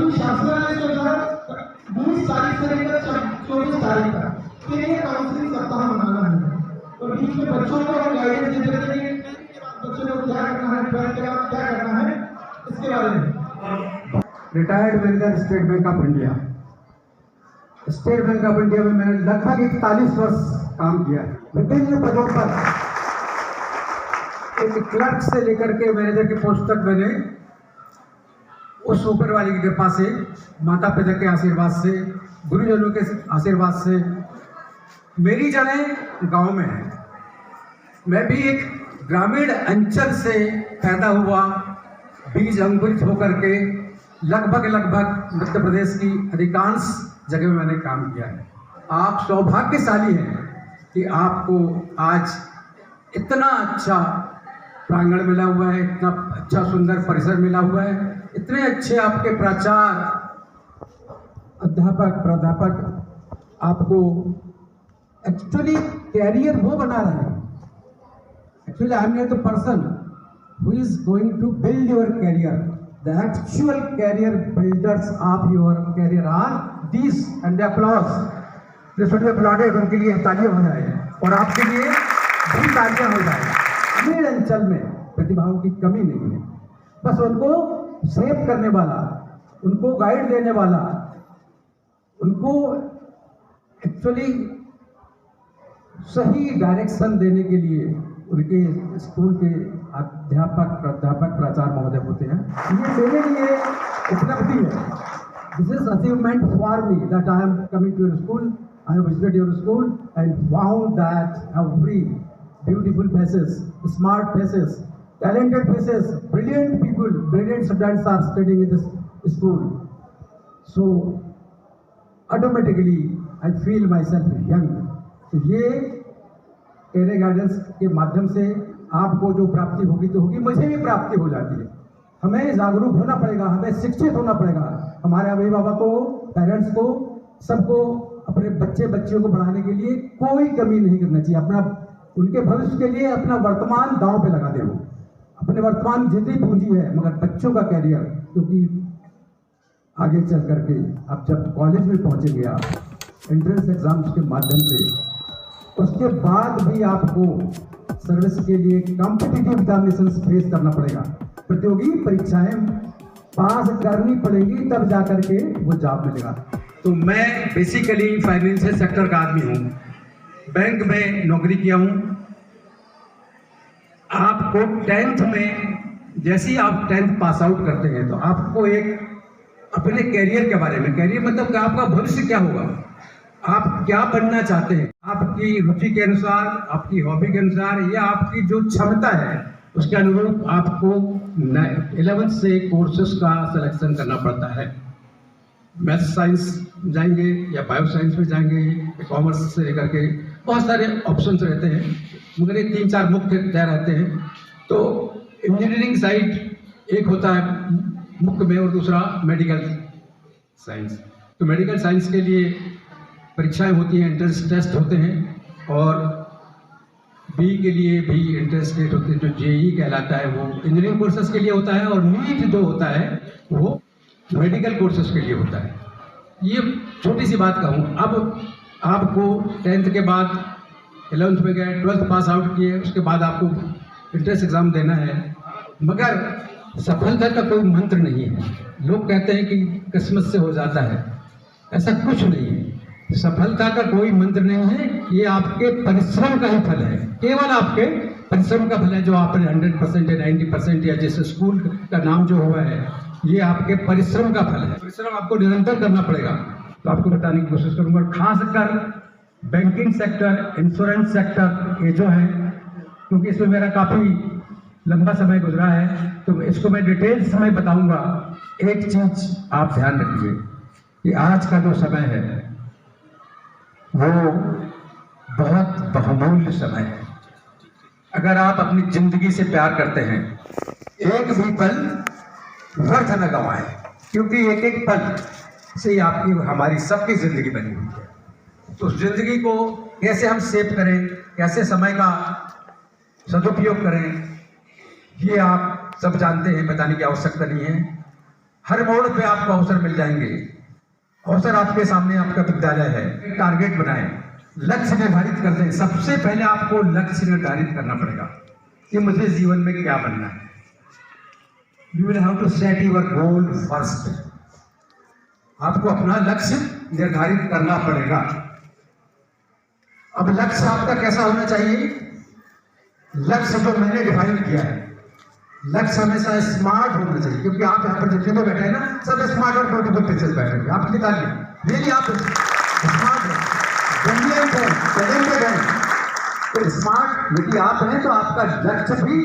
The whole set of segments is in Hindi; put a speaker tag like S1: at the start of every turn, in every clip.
S1: अभी शासना ने जो है 20 तारीख से लेकर 24 तारीख तक के लिए काउंसलिंग सप्ताह मनाना है। तो बीच में बच्चों को हम गाइडेंस देते रहेंगे, बच्चों को क्या करना है, 12th के बाद क्या करना है, इसके बारे में।
S2: Retired manager state bank of India. State bank of India में मैंने लगभग 41 वर्ष काम किया है। विभिन्न पदों पर एक क्लर्क से लेकर के मैनेजर के पोस्ट तक मैंने उस ऊपर वाले की कृपा से, माता पिता के आशीर्वाद से, गुरुजनों के आशीर्वाद से, मेरी जड़ें गांव में है। मैं भी एक ग्रामीण अंचल से पैदा हुआ, बीज अंकुरित होकर के लगभग मध्य प्रदेश की अधिकांश जगह में मैंने काम किया है। आप सौभाग्यशाली हैं कि आपको आज इतना अच्छा प्रांगण मिला हुआ है, इतना अच्छा सुंदर परिसर मिला हुआ है, इतने अच्छे आपके प्राचार्य, अध्यापक, प्राध्यापक आपको एक्चुअली कैरियर वो बना रहे हैं। Actually I am not the person who is going to build your career. The actual career builders of your career are this and the applause. This should be applauded. उनके लिए तालियां हो जाए और आपके लिए भी तालियां हो जाए। ग्रामीण अंचल में प्रतिभाओं की कमी नहीं है, बस उनको सेव करने वाला, उनको गाइड देने वाला, उनको एक्चुअली सही डायरेक्शन देने के लिए उनके स्कूल के अध्यापक, प्राध्यापक, प्राचार्य महोदय होते हैं। ये मेरे लिए उपलब्धि है। This is achievement for me that I am coming to your school, I have visited your school and found that every beautiful faces, smart faces, talented faces, brilliant people, brilliant students are studying in this school. So automatically I feel myself young. तो ये कैरियर गाइडेंस के माध्यम से आपको जो प्राप्ति होगी तो होगी, मुझे भी प्राप्ति हो जाती है। हमें जागरूक होना पड़ेगा, हमें शिक्षित होना पड़ेगा। हमारे अभिभावक को, पेरेंट्स को, सबको अपने बच्चियों को बढ़ाने के लिए कोई कमी नहीं करना चाहिए। अपना उनके भविष्य के लिए अपना वर्तमान दांव पे लगा दे। वो अपने वर्तमान जितनी पूंजी है, मगर बच्चों का कैरियर, क्योंकि आगे चल करके आप जब कॉलेज में पहुंचेंगे, आप एंट्रेंस एग्जाम्स के माध्यम से, उसके बाद भी आपको सर्विस के लिए कॉम्पिटिटिव एग्जामिनेशन फेस करना पड़ेगा। प्रतियोगी परीक्षाएं पास करनी पड़ेगी, तब जा करके वो जॉब मिलेगा। तो मैं बेसिकली फाइनेंशियल सेक्टर का आदमी हूँ, बैंक में नौकरी किया हूँ। आपको 10th में, जैसे ही आप 10th पास आउट करते हैं, तो आपको एक अपने कैरियर के बारे में, कैरियर मतलब कि आपका भविष्य क्या होगा, आप क्या बनना चाहते हैं, आपकी रुचि के अनुसार, आपकी हॉबी के अनुसार, या आपकी जो क्षमता है उसके अनुरूप आपको 11th से कोर्सेस का सिलेक्शन करना पड़ता है। मैथ साइंस जाएंगे या बायो साइंस में जाएंगे, कॉमर्स से लेकर के बहुत सारे ऑप्शंस रहते हैं, मगर ये 3-4 मुख्य तय रहते हैं। तो इंजीनियरिंग साइड एक होता है मुख्य में, और दूसरा मेडिकल साइंस। तो मेडिकल साइंस के लिए परीक्षाएं होती हैं, एंट्रेंस टेस्ट होते हैं, और बी के लिए भी एंट्रेंस टेस्ट होते हैं, जो जेई कहलाता है, वो इंजीनियरिंग कोर्सेज के लिए होता है, और नीट जो होता है वो मेडिकल कोर्सेज के लिए होता है। ये छोटी सी बात कहूँ। अब आपको 10th के बाद 11th में गए, 12th पास आउट किए, उसके बाद आपको एंट्रेंस एग्ज़ाम देना है, मगर सफलता का कोई मंत्र नहीं है। लोग कहते हैं कि किस्मत से हो जाता है, ऐसा कुछ नहीं है। सफलता का कोई मंत्र नहीं है, ये आपके परिश्रम का ही फल है, केवल आपके परिश्रम का फल है। जो आपने 100% या 90% या जिस स्कूल का नाम जो हुआ है, ये आपके परिश्रम का फल है। परिश्रम आपको निरंतर करना पड़ेगा। तो आपको बताने की कोशिश करूंगा, खासकर बैंकिंग सेक्टर, इंश्योरेंस सेक्टर, ये जो है, क्योंकि इसमें मेरा काफ़ी लंबा समय गुजरा है, तो इसको मैं डिटेल्स में बताऊंगा। एक चीज़ आप ध्यान रखिए कि आज का जो समय है वो बहुत बहुमूल्य समय है। अगर आप अपनी जिंदगी से प्यार करते हैं, एक भी पल व्यर्थ न गंवाएं, क्योंकि एक एक पल से आपकी, हमारी सबकी जिंदगी बनी हुई है। तो जिंदगी को कैसे हम सेव करें, कैसे समय का सदुपयोग करें, ये आप सब जानते हैं, बताने की आवश्यकता नहीं है। हर मोड़ पे आपको अवसर मिल जाएंगे। अवसर आपके सामने, आपका विद्यालय है। टारगेट बनाएं, लक्ष्य निर्धारित कर दें। सबसे पहले आपको लक्ष्य निर्धारित करना पड़ेगा कि मुझे जीवन में क्या बनना है। You will have to set your goal first. आपको अपना लक्ष्य निर्धारित करना पड़ेगा। अब लक्ष्य आपका कैसा होना चाहिए? लक्ष्य जो मैंने डिफाइन किया है, लक्ष्य हमेशा स्मार्ट होना चाहिए, क्योंकि आप यहाँ पर जितने में बैठे हैं ना, सब स्मार्ट और ब्यूटीफुल पीसेस बैठे हैं। आप निकालिए, रियली आप स्मार्ट हैं, ब्रिलियंट हैं, टैलेंटेड हैं। तो स्मार्ट यदि आप हैं तो आपका लक्ष्य भी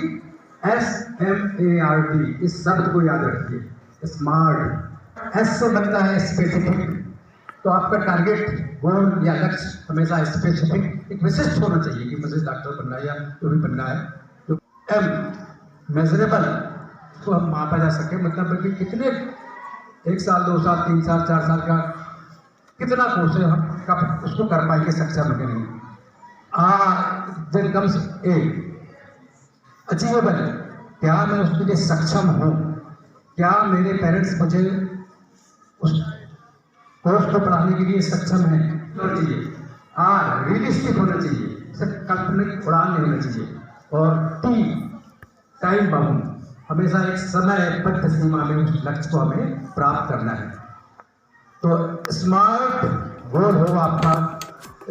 S2: SMART, इस शब्द को याद रखिए। स्मार्ट, S से बनता है स्पेसिफिक। तो आपका टारगेट, गोल या लक्ष्य हमेशा स्पेसिफिक, एक विशिष्ट होना चाहिए कि मुझे डॉक्टर बनना है या जो भी बनना है। तो M मेजरेबल, तो हम मापा जा सके, मतलब कि कितने 1 साल 2 साल 3 साल 4 साल का कितना कोर्स है, हम कब उसको कर पाएंगे, सक्षम है नहीं। देन कम्स A अचीवेबल, क्या मैं उसके लिए सक्षम हूँ, क्या मेरे पेरेंट्स मुझे उस कोर्स को पढ़ाने के लिए सक्षम है, होना चाहिए। रियलिस्टिक होना चाहिए, सिर्फ काल्पनिक उड़ान नहीं होना चाहिए। और T टाइम बाउंड, हमेशा एक समयबद्ध सीमा में उस लक्ष्य को हमें प्राप्त करना है। तो स्मार्ट गोल हो आपका,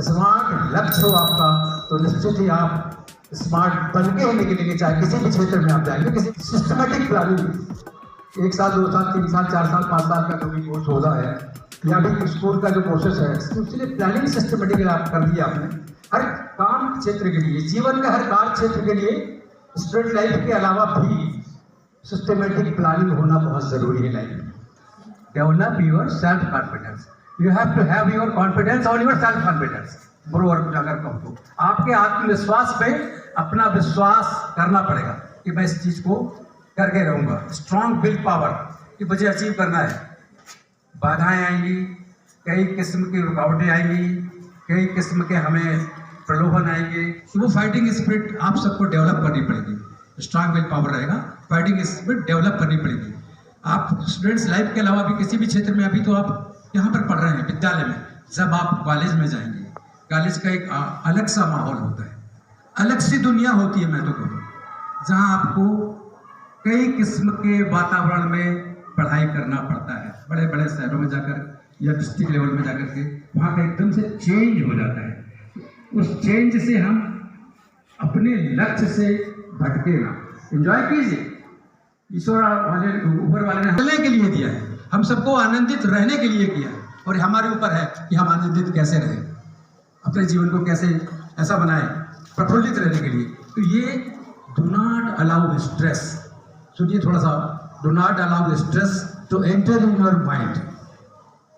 S2: स्मार्ट लक्ष्य हो आपका, तो निश्चित ही आप स्मार्ट बन के ही निकलेंगे। चाहे किसी भी क्षेत्र में आप जाएंगे, किसी सिस्टमेटिक प्लानिंग 1 साल 2 साल 3 साल 4 साल 5 साल का जो भी कोर्स होता है, या भी स्कूल का जो कोर्सेस है, उसके लिए प्लानिंग सिस्टमेटिक आप कर दिया आपने। हर काम क्षेत्र के लिए, जीवन का हर कार्य क्षेत्र के लिए, स्टूडेंट लाइफ के अलावा भी सिस्टमेटिक प्लानिंग होना बहुत जरूरी है लाइफ में। Develop your self confidence, you have to have your confidence और योर सेल्फ कॉन्फिडेंस। बरोबर अगर कहूँ तो आपके आत्मविश्वास पे अपना विश्वास करना पड़ेगा कि मैं इस चीज को करके रहूंगा। स्ट्रॉन्ग विल पावर कि मुझे अचीव करना है। बाधाएं आएंगी, कई किस्म की रुकावटें आएंगी, कई किस्म के हमें प्रलोभन आएंगे, तो वो फाइटिंग स्पिरिट आप सबको डेवलप करनी पड़ेगी। स्ट्रांग विल पावर रहेगा, फाइटिंग स्पिरिट डेवलप करनी पड़ेगी। आप स्टूडेंट्स लाइफ के अलावा भी किसी भी क्षेत्र में, अभी तो आप यहाँ पर पढ़ रहे हैं विद्यालय में, जब आप कॉलेज में जाएंगे, कॉलेज का एक अलग सा माहौल होता है, अलग सी दुनिया होती है। मैं तो कहूँ जहाँ आपको कई किस्म के वातावरण में पढ़ाई करना पड़ता है। बड़े बड़े शहरों में जाकर या डिस्ट्रिक्ट लेवल में जाकर के वहाँ का एकदम से चेंज हो जाता है। उस चेंज से हम अपने लक्ष्य से भटके ना, एंजॉय कीजिए। ईश्वर वाले, ऊपर वाले ने रहने के लिए दिया है, हम सबको आनंदित रहने के लिए किया है, और हमारे ऊपर है कि हम आनंदित कैसे रहें, अपने जीवन को कैसे ऐसा बनाएं प्रफुल्लित रहने के लिए। तो ये डू नॉट अलाउ स्ट्रेस, सुनिए थोड़ा सा, do not allow stress to enter in your mind.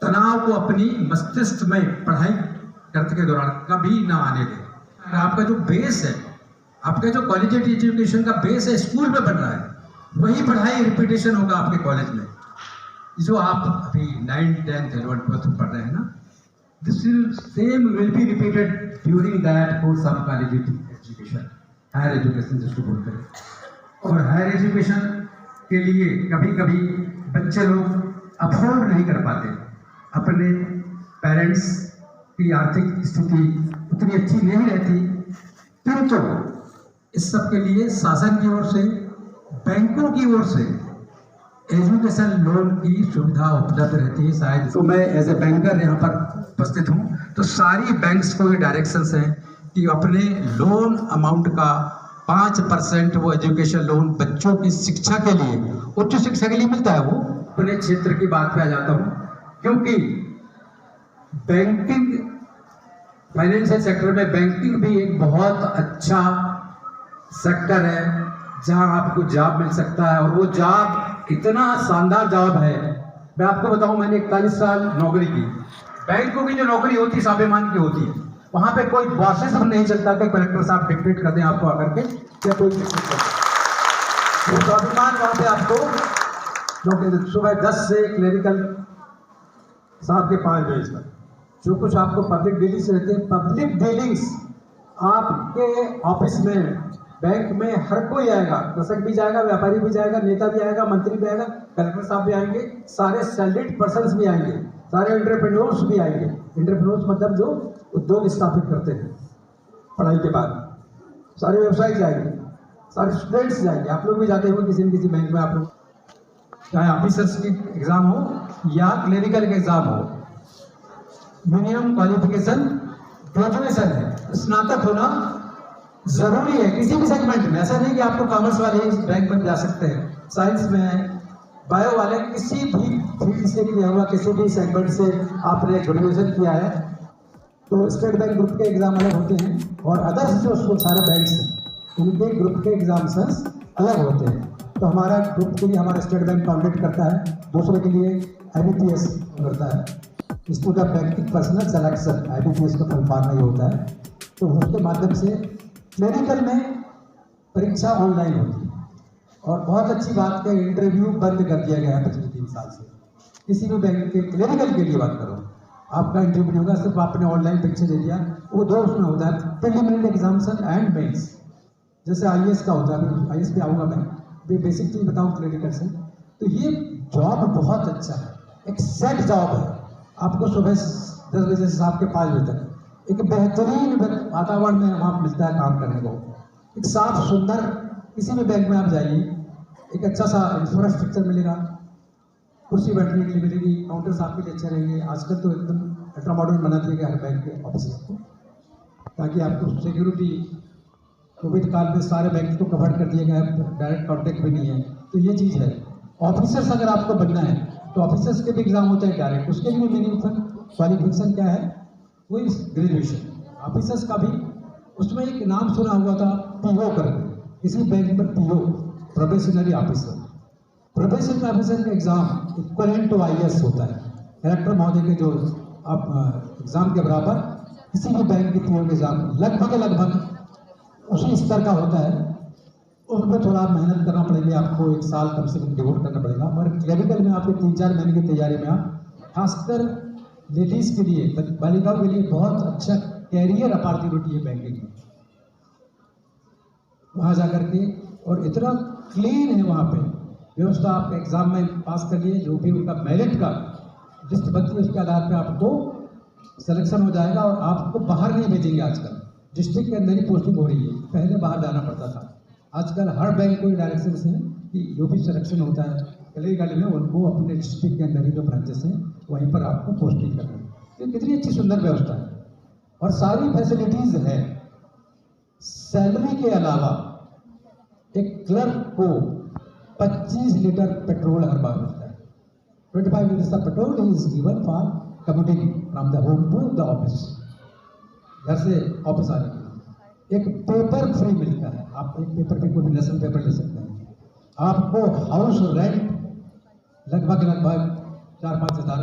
S2: तनाव को अपनी मस्तिष्क में पढ़ाई करते के दौरान कभी ना आने दें। आपका जो बेस है, आपका जो कॉलेज एजुकेशन का बेस है, स्कूल में बन रहा है, वही पढ़ाई रिपीटेशन होगा आपके कॉलेज में। जो आप अभी 9th 10th 11th 12th पढ़ रहे हैं ना, this same will be repeated during that course of college education, higher education जिसको बोलते हैं। और हायर एजुकेशन के लिए कभी कभी बच्चे लोग अफोर्ड नहीं कर पाते, अपने पेरेंट्स की आर्थिक स्थिति उतनी अच्छी नहीं रहती, किंतु इस सब के लिए शासन की ओर से, बैंकों की ओर से एजुकेशन लोन की सुविधा उपलब्ध रहती है। शायद तो मैं एज ए बैंकर यहाँ पर उपस्थित हूँ, तो सारी बैंक्स को ये डायरेक्शंस हैं कि अपने लोन अमाउंट का 5% वो एजुकेशन लोन बच्चों की शिक्षा के लिए, उच्च शिक्षा के लिए मिलता है। वो अपने क्षेत्र की बात पे आ जाता हूँ, क्योंकि बैंकिंग, फाइनेंशियल सेक्टर में बैंकिंग भी एक बहुत अच्छा सेक्टर है जहां आपको जॉब मिल सकता है। और वो जॉब इतना शानदार जॉब है, मैं आपको बताऊं, मैंने 41 साल नौकरी की। बैंकों की जो नौकरी होती है स्वाभिमान की होती है, वहां पे कोई बॉसेस नहीं चलता कि कलेक्टर साहब डिक्टेट कर दें आपको आकर के, या कोई स्वाभिमान वहां पे आपको नौकरी, सुबह 10 से क्लरिकल साहब के 5 बजे तक जो कुछ आपको पब्लिक डीलिंग्स रहते हैं, पब्लिक डीलिंग्स आपके ऑफिस में, बैंक में हर कोई आएगा, कृषक भी जाएगा, व्यापारी भी जाएगा, नेता भी आएगा, मंत्री भी आएगा, कलेक्टर साहब भी आएंगे, सारे सैलरीड पर्सन्स भी आएंगे, सारे एंटरप्रेन्योर्स भी आएंगे। एंटरप्रेन्योर्स मतलब जो उद्योग स्थापित करते हैं पढ़ाई के बाद, सारे व्यवसायी जाएंगे, सारे स्टूडेंट्स जाएंगे। आप लोग भी जाते हो किसी न किसी बैंक में, आप लोग चाहे ऑफिसर्स की एग्जाम हो या क्लिनिकल का एग्जाम हो, मिनिमम क्वालिफिकेशन ग्रेजुएशन है, स्नातक होना जरूरी है किसी भी सेगमेंट में। ऐसा नहीं कि आपको कॉमर्स वाले इस बैंक में जा सकते हैं, साइंस में, बायो वाले, किसी भी फील्ड से किया हुआ, किसी भी सेगमेंट से आपने ग्रेजुएशन किया है तो स्टेट बैंक ग्रुप के एग्जाम अलग होते हैं, और अदर्स जो सारे बैंक्स हैं उनके ग्रुप के एग्जाम्स अलग होते हैं। तो हमारा ग्रुप के लिए हमारा स्टेट बैंक कॉन्टेक्ट करता है, दूसरे के लिए IBPS करता है, institute of banking personal selection, IBPS का फुल फॉर्म नहीं होता है। तो उसके माध्यम से क्लिनिकल में परीक्षा ऑनलाइन होती है, और बहुत अच्छी बात है इंटरव्यू बंद कर दिया गया है पिछले 3 साल से। किसी भी बैंक के क्लिनिकल के लिए बात करो, आपका इंटरव्यू नहीं होगा, सिर्फ आपने ऑनलाइन परीक्षा दे दिया। वो 2 उसमें होता है, प्रीलिमिनरी एग्जामिनेशन एंड मेंस। जैसे IAS का होता है, IAS पे आऊँगा मैं, बेसिक चीज बताऊँ क्लिनिकल से। तो ये जॉब बहुत अच्छा है, एक सेट जॉब है। आपको सुबह 10 बजे से शाम के 5 बजे तक एक बेहतरीन वातावरण में वहाँ मिलता है काम करने को। एक साफ सुंदर, किसी भी बैंक में आप जाइए, एक अच्छा सा इंफ्रास्ट्रक्चर मिलेगा, कुर्सी बैठने के लिए मिलेगी, काउंटर्स आपके लिए अच्छे रहेंगे। आजकल तो एकदम अल्ट्रा मॉडर्न बना दिया गया हर बैंक के ऑफिस को, ताकि आपको सिक्योरिटी, कोविड काल में सारे बैंक को कवर कर दिया गया है, डायरेक्ट कॉन्टेक्ट भी नहीं है। तो ये चीज़ है। ऑफिसर्स अगर आपको बनना है तो ऑफिसर्स के भी एग्जाम होते हैं डायरेक्ट, उसके लिए मिनिमम क्वालिफिकेशन क्या है, वही ग्रेजुएशन। ऑफिसर्स का भी उसमें एक नाम सुना हुआ था PO करके, किसी बैंक में PO, probationary officer. Probationary officer का एग्जाम इक्वलेंट टू IAS होता है। कलेक्टर महोदय के जो आप एग्जाम के बराबर किसी भी बैंक के PO के एग्जाम लगभग उसी स्तर का होता है। उसमें थोड़ा मेहनत करना पड़ेगा आपको, 1 साल कम से कम डिवोट करना पड़ेगा। और क्लिनिकल में आपके 3-4 महीने की तैयारी में आप, खासकर लेडीज के लिए, बालिकाओं के लिए बहुत अच्छा कैरियर अपॉर्चुनिटी है बैंकिंग में, वहाँ जा करके। और इतना क्लीन है वहाँ पे व्यवस्था, आप एग्जाम में पास कर लिए, जो भी उनका मेरिट का लिस्ट बनती है उसके आधार पे आपको सिलेक्शन हो जाएगा, और आपको बाहर नहीं भेजेंगे। आजकल डिस्ट्रिक्ट के अंदर ही पोस्टिंग हो रही है, पहले बाहर जाना पड़ता था। आजकल हर बैंक को डायरेक्शन से कि जो भी सिलेक्शन होता है क्लिनिकल में, उनको अपने डिस्ट्रिक्ट के अंदर ही जो ब्रांचेस हैं वहीं पर आपको पोस्टिंग करना है। तो कितनी अच्छी सुंदर व्यवस्था है, और सारी फैसिलिटीज है। सैलरी के अलावा एक क्लर्क को 25 लीटर पेट्रोल हर बार मिलता है। 25 litre petrol is given for commuting from the home to the office, घर से ऑफिस आने के लिए। एक पेपर फ्री मिलता है, आप एक पेपर पे कोई भी नेशनल पेपर ले सकते हैं। आपको हाउस रेंट लगभग 4-5 हज़ार,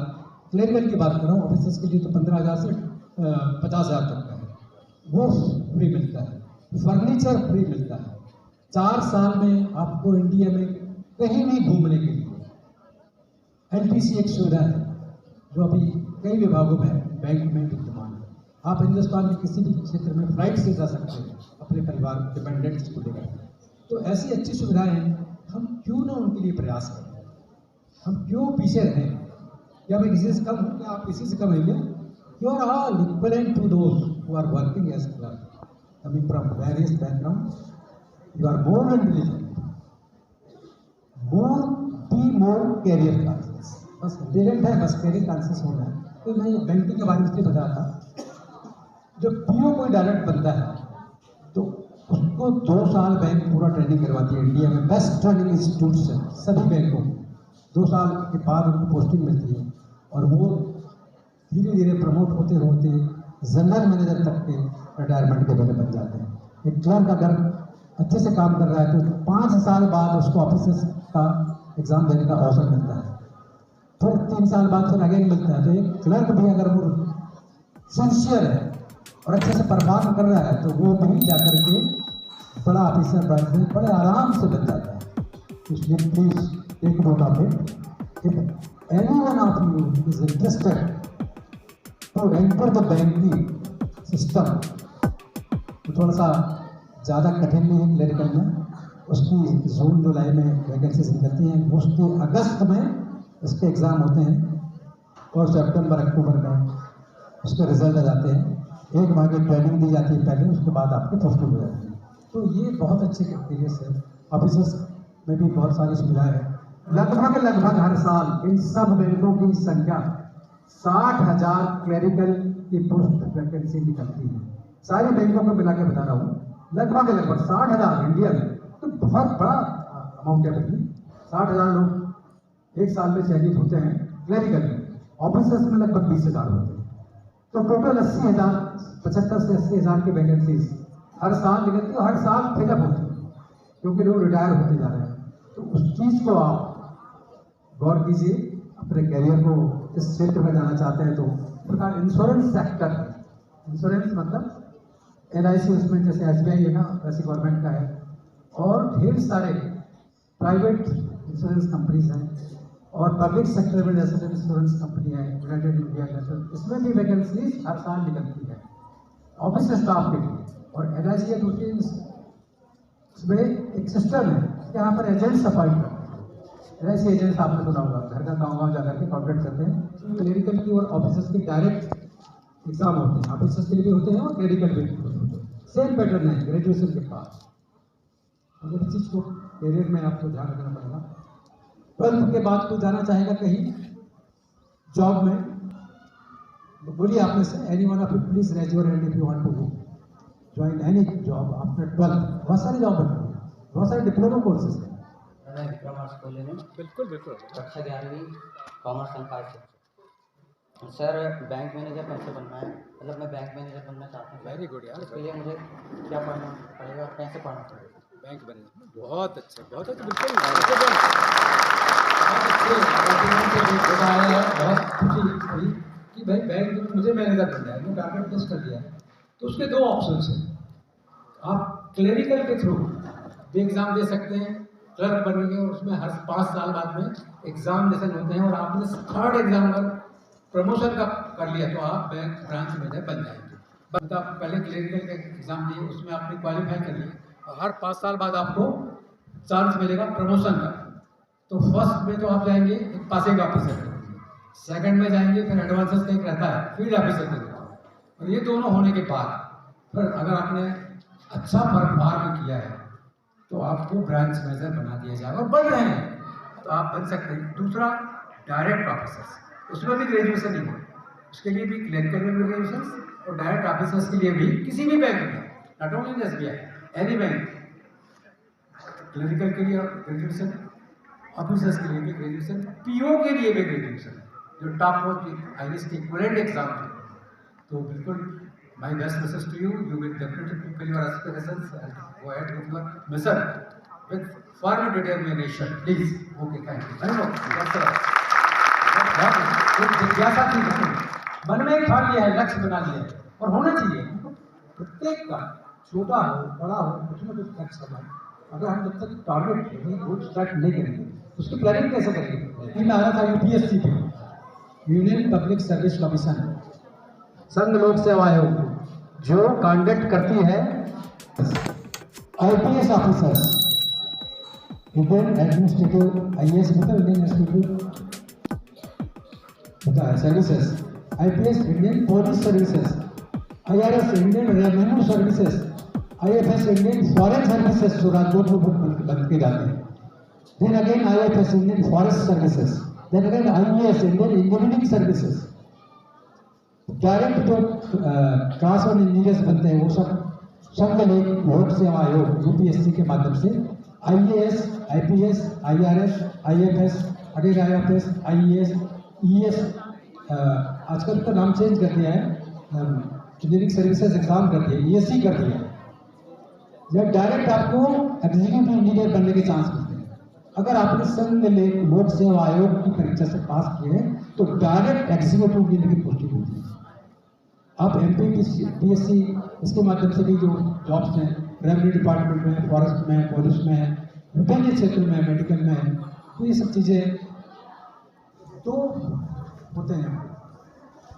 S2: क्लिनिकल की बात कर रहा हूँ, ऑफिसर्स के लिए तो 15,000 से 50,000 तक का है, वो फ्री मिलता है। फर्नीचर फ्री मिलता है। 4 साल में आपको इंडिया में कहीं भी घूमने के लिए LTC एक सुविधा है, जो अभी कई विभागों में बैंक में विद्यमान है। आप हिंदुस्तान के किसी भी क्षेत्र में फ्लाइट से जा सकते हैं अपने परिवार डिपेंडेंट्स को लेकर। तो ऐसी अच्छी सुविधाएं हैं, हम क्यों ना उनके लिए प्रयास करें? हम क्यों पीछे रहें? क्या मैं किसी से कम हूँ? क्या आप किसी से कम हैं? You are all equivalent to those who are working as clerk, coming from various background. You are more intelligent, more career conscious. बस इंटेलिजेंट है, बस कैरियर कॉन्शियस होना है। तो मैं बैंकिंग के बारे में इसलिए बता रहा था, जब PO कोई डायरेक्ट बनता है तो उसको 2 साल बैंक पूरा ट्रेनिंग करवाती है। इंडिया में बेस्ट ट्रेनिंग इंस्टीट्यूट्स हैं सभी बैंकों में। 2 साल के बाद उनको पोस्टिंग मिलती है, और वो धीरे धीरे प्रमोट होते होते जनरल मैनेजर तक के रिटायरमेंट के बने बन जाते हैं। एक क्लर्क अगर अच्छे से काम कर रहा है तो 5 साल बाद उसको ऑफिसर्स का एग्जाम देने का अवसर मिलता है, फिर 3 साल बाद फिर अगेन मिलता है। तो एक क्लर्क भी अगर वो सिंसियर है और अच्छे से परफॉर्म कर रहा है तो वो भी जाकर के बड़ा ऑफिसर बड़े आराम से बन जाता है। इसलिए please take note of it. If anyone of you is interested to enter the banking system, तो थोड़ा सा ज़्यादा कठिन नहीं है क्लरिकल में,
S3: उसकी जून जुलाई में वैकेंसीज निकलती हैं, मोस्टली अगस्त में इसके एग्ज़ाम होते हैं और सितंबर अक्टूबर में उसके रिजल्ट आ जाते हैं। 1 माह की ट्रेनिंग दी जाती है पहले, उसके बाद आपको पोस्टिंग हो जाती है। तो ये बहुत अच्छे क्राइटेरिया है। ऑफिसर्स में भी बहुत सारी सुविधाएं हैं। लगभग हर साल इन सब बैंकों की संख्या 60,000 क्लरिकल की पोस्ट वैकेंसी निकलती है। सारी बैंकों को मिला के बता रहा हूँ, लगभग 60,000 इंडिया में, तो बहुत बड़ा अमाउंट है भाई। 60,000 लोग एक साल में चयनित होते हैं क्लरिकल में, ऑफिसर्स में लगभग 20,000 होते हैं। तो टोटल 80,000, 75 से 80,000 की वैकेंसीज हर साल निकलती है, हर साल फिलअप होती है क्योंकि लोग रिटायर होते जा रहे हैं। तो उस चीज़ को आप गौर कीजिए, अपने करियर को इस क्षेत्र में जाना चाहते हैं तो प्रकार इंश्योरेंस सेक्टर, इंश्योरेंस मतलब LIC उसमें जैसे SBI है ना, वैसे गवर्नमेंट का है, और ढेर सारे प्राइवेट इंश्योरेंस कंपनीज हैं और पब्लिक सेक्टर में जैसे इंश्योरेंस कंपनी है यूनाइटेड इंडिया नेशनल, इसमें भी वैकेंसीज हर साल निकलती है ऑफिस स्टाफ के लिए। और LIC या दूसरी इसमें एक सिस्टम है, यहाँ पर एजेंट्स अपॉइंट करते हैं। LIC एजेंट्स आपने सुना होगा, घर का गाँव जाकर के कॉन्ट्रैक्ट करते हैं। क्लरिकल की और ऑफिसर्स की डायरेक्ट एग्जाम होते हैं, ऑफिसर्स के लिए भी होते हैं और क्लरिकल भी होते हैं। सेम पैटर्न है ग्रेजुएशन के पास। अगर इस चीज़ को करियर में आपको ध्यान रखना पड़ेगा। 12th के बाद कोई जाना चाहेगा कहीं जॉब में, तो बोलिए आप में से anyone of you please raise your hand if you want to go join any job after 12th। बहुत सारी जॉब है, बहुत सारे डिप्लोमा कोर्सेज हैं।
S4: कॉमर्स कॉलेज में
S5: बिल्कुल बिल्कुल
S4: कक्षा 11वीं कॉमर्स संकाय से। सर बैंक मैनेजर कैसे बनना है, मतलब मैं बैंक मैनेजर बनना चाहता हूँ।
S5: वेरी गुड यार,
S4: उसके लिए मुझे क्या पढ़ना पड़ेगा और कैसे पढ़ना पड़ेगा?
S5: बैंक मैनेजर बहुत अच्छा बिल्कुल
S3: बहुत खुशी हुई कि भाई बैंक में मुझे मैनेजर बनना है, मैं टारगेट टेस्ट कर दिया। तो उसके 2 ऑप्शन हैं। आप क्लरिकल के थ्रू भी एग्ज़ाम दे सकते हैं, क्लर्क बनेंगे और उसमें हर 5 साल बाद में एग्जामिनेशन होते हैं और आपने 3rd एग्जाम पर प्रमोशन का कर लिया तो आप बैंक ब्रांच मैनेजर बन जाएंगे। मतलब पहले क्लरिकल के एग्जाम दिए, उसमें आपने क्वालिफाई कर लिया और हर 5 साल बाद आपको चांस मिलेगा प्रमोशन का। तो फर्स्ट में तो आप जाएंगे एक पासिंग ऑफिसर के, सेकंड में जाएंगे फिर एडवांसेस का एक रहता है फील्ड ऑफिसर के, और ये दोनों होने के बाद फिर अगर आपने अच्छा परफॉर्म किया है तो आपको ब्रांच मैनेजर बना दिया जाएगा और बन रहे हैं तो आप बन सकते हैं। दूसरा डायरेक्ट ऑफिसर्स, उसमें भी ग्रेजुएशन ही है, उसके लिए भी क्लरिकल में भी ग्रेजुएशन और डायरेक्ट ऑफिसर्स के लिए भी किसी भी बैंक में, not only SBI, any bank, clerical के लिए ग्रेजुएशन, ऑफिसर्स के लिए भी ग्रेजुएशन, PO के लिए भी ग्रेजुएशन, जो टॉप मोस्ट IAS के इक्विवेलेंट एग्जाम है। तो बिल्कुल my best message to you, you will definitely fulfill your aspirations and go ahead with your mission with firm determination, please. Okay, thank you. I know, yes sir. एक जिज्ञासा थी मन में, एक ठान लिया है, लक्ष्य बना लिया है और होना चाहिए प्रत्येक का, छोटा हो बड़ा हो, कुछ ना कुछ लक्ष्य करना। अगर हम जब तक टारगेट गोल स्टार्ट नहीं करेंगे उसकी प्लानिंग कैसे करेंगे? मैं आ रहा था UPSC पे, यूनियन पब्लिक सर्विस कमीशन, संघ लोक सेवा आयोग, जो कंडक्ट करती है IPS officers, Indian administrative IAS मतलब इंडियन एडमिनिस्ट्रेटिव होता है services, IPS Indian police services, IRS Indian revenue services, IFS Indian foreign services जो राजकोट में बन के जाते हैं, then again IFS Indian forest services, then again IAS Indian engineering services. Direct जो क्लास 1 इंजीनियर्स बनते हैं वो सब संघ लोक सेवा आयोग UPSC के माध्यम से IAS, IPS, IRS, IFS, again IFS, IES, ES, आजकल का नाम चेंज कर दिया है, इंजीनियरिंग सर्विसेज एग्जाम कर दिया, ESC कर दिया। जब डायरेक्ट आपको एग्जीक्यूटिव इंजीनियर बनने के चांस मिलते हैं। अगर आपने संघ लोक सेवा आयोग की परीक्षा से पास किए तो डायरेक्ट एग्जीक्यूटिव इंजीनियर की पोस्टिंग होती है। आप MPPSC इसके माध्यम से भी जो जॉब्स हैं रेवेन्यू डिपार्टमेंट में, फॉरेस्ट में, पुलिस में, विभिन्न क्षेत्र में, मेडिकल में, तो ये सब चीज़ें तो होते हैं।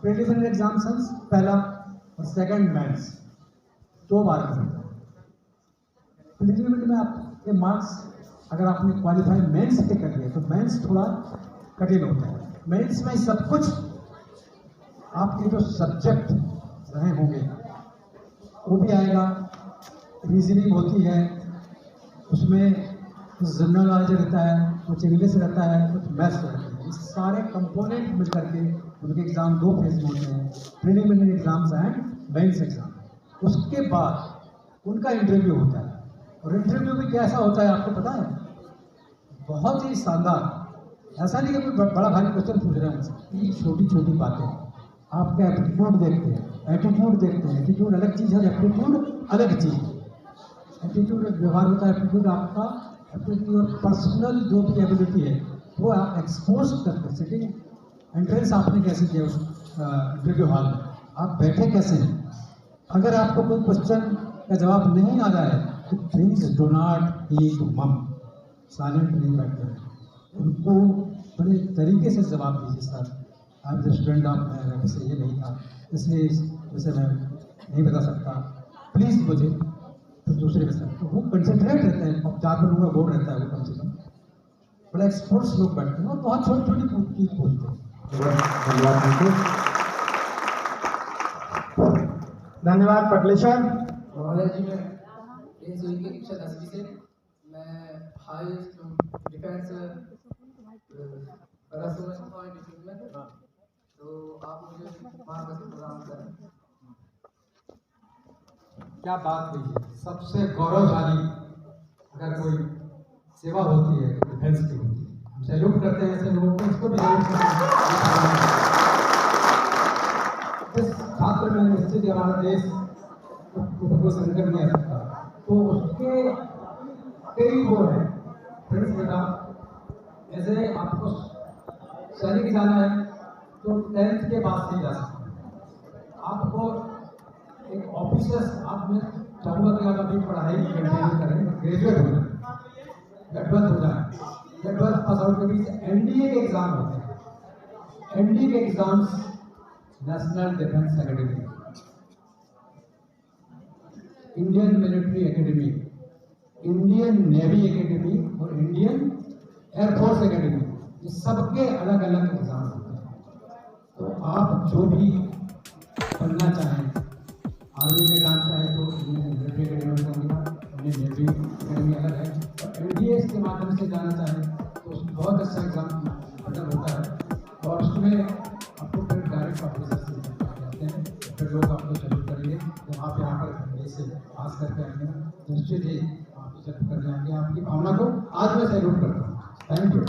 S3: प्रीलिमिनरी एग्जामिनेशंस पहला और सेकंड मेंस 2 बार में होता है। प्रीलिमिनरी में आप के मार्क्स अगर आपने क्वालिफाई मेंस पे कर लिया तो मेंस थोड़ा कठिन होता है। मेंस में सब कुछ आपके जो सब्जेक्ट रहे होंगे वो भी आएगा, रीजनिंग होती है, उसमें कुछ जनरल नॉलेज रहता है, कुछ इंग्लिश रहता है, कुछ मैथ्स रहता है। ये सारे कंपोनेंट मिल करके उनके एग्ज़ाम 2 फेज में होते हैं, preliminary exams and mains exam. उसके बाद उनका इंटरव्यू होता है, और इंटरव्यू में कैसा होता है आपको पता है? बहुत ही शानदार। ऐसा नहीं कि कोई बड़ा भारी क्वेश्चन पूछ रहे हैं मुझसे, ये छोटी छोटी बातें आपका एप्टीट्यूड देखते हैं, एटीट्यूड देखते हैं। एटीट्यूड अलग चीज़ है, एप्टीट्यूड अलग चीज़ है। एटीट्यूड एक व्यवहार होता है, एप्टीट्यूड आपका एप्टीट्यूड पर्सनल जो भी एबिलिटी है वो आप एक्सपोज करते हैं। सिटिंग एंट्रेंस आपने कैसे किया उस इंटरव्यू हॉल में, आप बैठे कैसे हैं। अगर आपको कोई क्वेश्चन का जवाब नहीं आ रहा है तो प्लीज डो नॉट ईट मम, साइलेंट नहीं बैठते हैं, उनको बड़े तरीके से जवाब दीजिए। Sir I am the student of, वैसे ये नहीं था इसलिए वैसे मैं नहीं बता सकता, प्लीज़ मुझे तो दूसरे के साथ। तो वो कंसनट्रेट रहते हैं, अब 4 लोगों का बोर्ड रहता है, वो कम से कम बड़ा एक्सपर्ट्स लोग बैठते हैं और बहुत छोटी छोटी चीज़ बोलते हैं।
S1: धन्यवाद पटलेश्वर।
S6: महोदय जी, मैं रेंज विंग की कक्षा 10वीं से मैं हाई डिफेंस रसोई और डिफेंस में, तो आप मुझे मार्गदर्शन प्रदान करें।
S3: क्या बात हुई है, सबसे गौरवशाली अगर कोई सेवा होती है तो डिफेंस की होती है। हम सैल्यूट करते हैं ऐसे लोगों को, इसको भी सैल्यूट करते हैं। जिस छात्र में निश्चित हमारा देश को संकट नहीं आ सकता, तो उसके कई वो है फ्रेंड्स बेटा। जैसे आपको सैनिक जाना है तो 10th के बाद से जा सकते। आपको एक ऑफिसर्स, आप में चाहूँगा कि आप अपनी पढ़ाई कंटिन्यू करें, ग्रेजुएट हो जाए या 12th हो जाए, या 12th पास आउट के बीच एनडीए के एग्जाम होते हैं। एनडीए के exams national defence academy, Indian military academy, Indian navy academy और इंडियन एयरफोर्स एकेडमी, ये सबके अलग अलग एग्जाम होते हैं। तो आप जो भी पढ़ना चाहें, आर्मी में जाना चाहें तो इंडियन मिलिट्री एकेडमी होगा, इंडियन नेवी एकेडमी अलग है, और एनडीएस के माध्यम से जाना चाहें तो उसमें बहुत अच्छा एग्जाम बेटर होता है, और उसमें आपको फिर डायरेक्ट ऑफिसर से जाते हैं, फिर लोग आपको सैल्यूट करेंगे। जब आप यहाँ पर से पास करके आएंगे ना, निश्चित ही आपको सैल्यूट करने आएंगे। आपकी भावना को आज मैं सैल्यूट करता हूँ। Thank you.